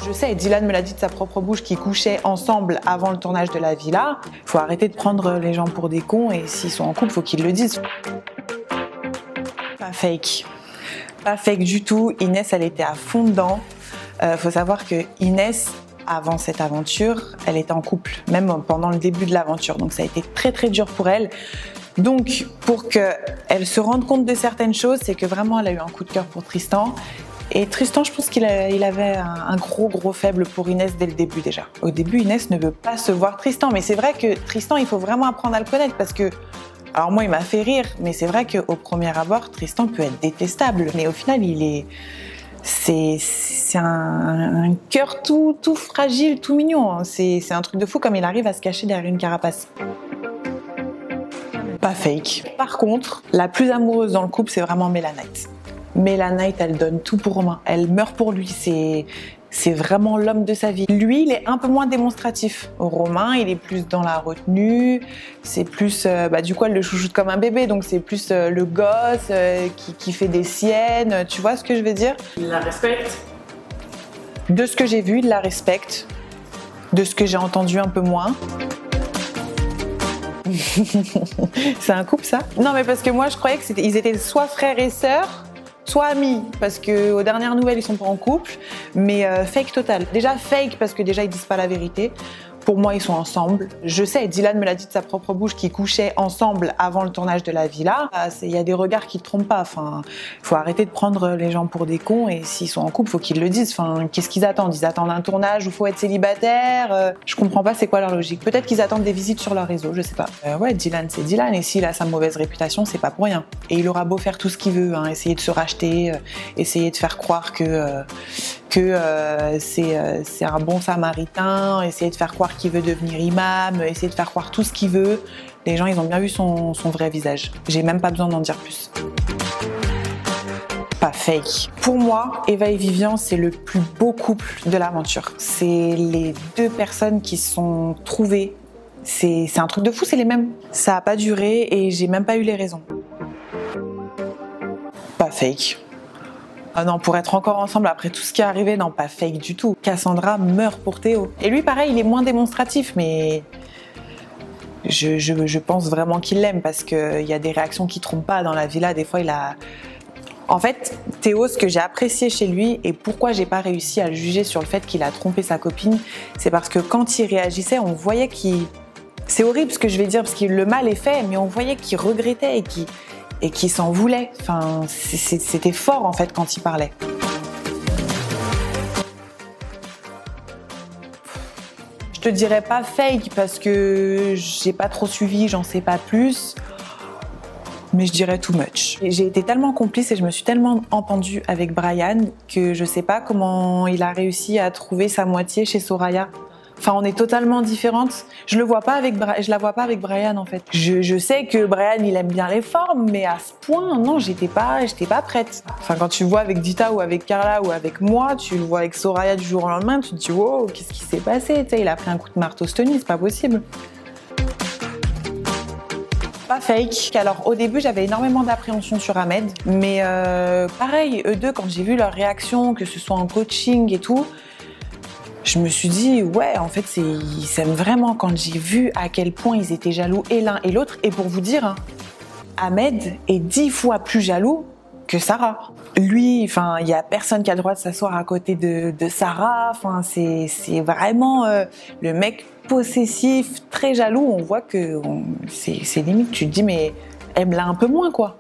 Je sais, Dylan me l'a dit de sa propre bouche, qu'ils couchaient ensemble avant le tournage de la villa. Faut arrêter de prendre les gens pour des cons et s'ils sont en couple, faut qu'ils le disent. Pas fake. Pas fake du tout. Inès, elle était à fond dedans. Faut savoir que Inès, avant cette aventure, elle était en couple, même pendant le début de l'aventure. Donc ça a été très très dur pour elle. Donc pour qu'elle se rende compte de certaines choses, c'est que vraiment elle a eu un coup de cœur pour Tristan. Et Tristan, je pense qu'il avait un gros faible pour Inès dès le début déjà. Au début, Inès ne veut pas se voir Tristan. Mais c'est vrai que Tristan, il faut vraiment apprendre à le connaître parce que... Alors moi, il m'a fait rire, mais c'est vrai qu'au premier abord, Tristan peut être détestable. Mais au final, c'est un cœur tout fragile, tout mignon. Hein. C'est un truc de fou comme il arrive à se cacher derrière une carapace. Pas fake. Par contre, la plus amoureuse dans le couple, c'est vraiment Mélanite. Mélanite, elle donne tout pour Romain. Elle meurt pour lui. C'est vraiment l'homme de sa vie. Lui, il est un peu moins démonstratif. Romain, il est plus dans la retenue. C'est plus, du coup, elle le chouchoute comme un bébé. Donc, c'est plus le gosse qui fait des siennes. Tu vois ce que je veux dire? Il la respecte. De ce que j'ai vu, il la respecte. De ce que j'ai entendu, un peu moins. C'est un couple, ça? Non, mais parce que moi, je croyais qu'ils étaient soit frères et sœurs, soit amis, parce qu'aux dernières nouvelles, ils sont pas en couple, mais fake total. Déjà fake, parce que déjà, ils disent pas la vérité. Pour moi, ils sont ensemble. Je sais, Dylan me l'a dit de sa propre bouche, qu'ils couchaient ensemble avant le tournage de la villa. Il y a des regards qui te trompent pas. Enfin, faut arrêter de prendre les gens pour des cons et s'ils sont en couple, faut qu'ils le disent. Enfin, qu'est-ce qu'ils attendent? Ils attendent un tournage où faut être célibataire. Je comprends pas c'est quoi leur logique. Peut-être qu'ils attendent des visites sur leur réseau, je sais pas. Ouais, Dylan, c'est Dylan et s'il a sa mauvaise réputation, c'est pas pour rien. Et il aura beau faire tout ce qu'il veut, hein, essayer de se racheter, essayer de faire croire que c'est un bon samaritain, essayer de faire croire qu'il veut devenir imam, essayer de faire croire tout ce qu'il veut. Les gens, ils ont bien vu son vrai visage. J'ai même pas besoin d'en dire plus. Pas fake. Pour moi, Eva et Vivian, c'est le plus beau couple de l'aventure. C'est les deux personnes qui se sont trouvées. C'est un truc de fou, c'est les mêmes. Ça a pas duré et j'ai même pas eu les raisons. Pas fake. Ah non, pour être encore ensemble après tout ce qui est arrivé, non, pas fake du tout. Cassandra meurt pour Théo. Et lui, pareil, il est moins démonstratif, mais je pense vraiment qu'il l'aime parce qu'il y a des réactions qui trompent pas dans la villa. Des fois, il a... En fait, Théo, ce que j'ai apprécié chez lui et pourquoi j'ai pas réussi à le juger sur le fait qu'il a trompé sa copine, c'est parce que quand il réagissait, on voyait qu'il... C'est horrible ce que je vais dire parce que le mal est fait, mais on voyait qu'il regrettait et qui s'en voulait. Enfin, c'était fort en fait quand il parlait. Je te dirais pas fake parce que j'ai pas trop suivi, j'en sais pas plus. Mais je dirais too much. J'ai été tellement complice et je me suis tellement entendue avec Brian que je sais pas comment il a réussi à trouver sa moitié chez Soraya. Enfin, on est totalement différentes. Je la vois pas avec Brian en fait. Je sais que Brian il aime bien les formes, mais à ce point, non, j'étais pas prête. Enfin, quand tu le vois avec Dita ou avec Carla ou avec moi, tu le vois avec Soraya du jour au lendemain, tu te dis wow, qu'est-ce qui s'est passé? Tu sais, il a pris un coup de marteau Stony, c'est pas possible. Pas fake. Alors au début j'avais énormément d'appréhension sur Ahmed, mais pareil, eux deux quand j'ai vu leur réaction, que ce soit en coaching et tout, je me suis dit, ouais, en fait, ils s'aiment vraiment quand j'ai vu à quel point ils étaient jaloux et l'un et l'autre. Et pour vous dire, hein, Ahmed est 10 fois plus jaloux que Sarah. Lui, enfin, il y a personne qui a le droit de s'asseoir à côté de Sarah. Enfin, c'est vraiment le mec possessif, très jaloux. On voit que c'est limite, tu te dis, mais aime-la un peu moins, quoi.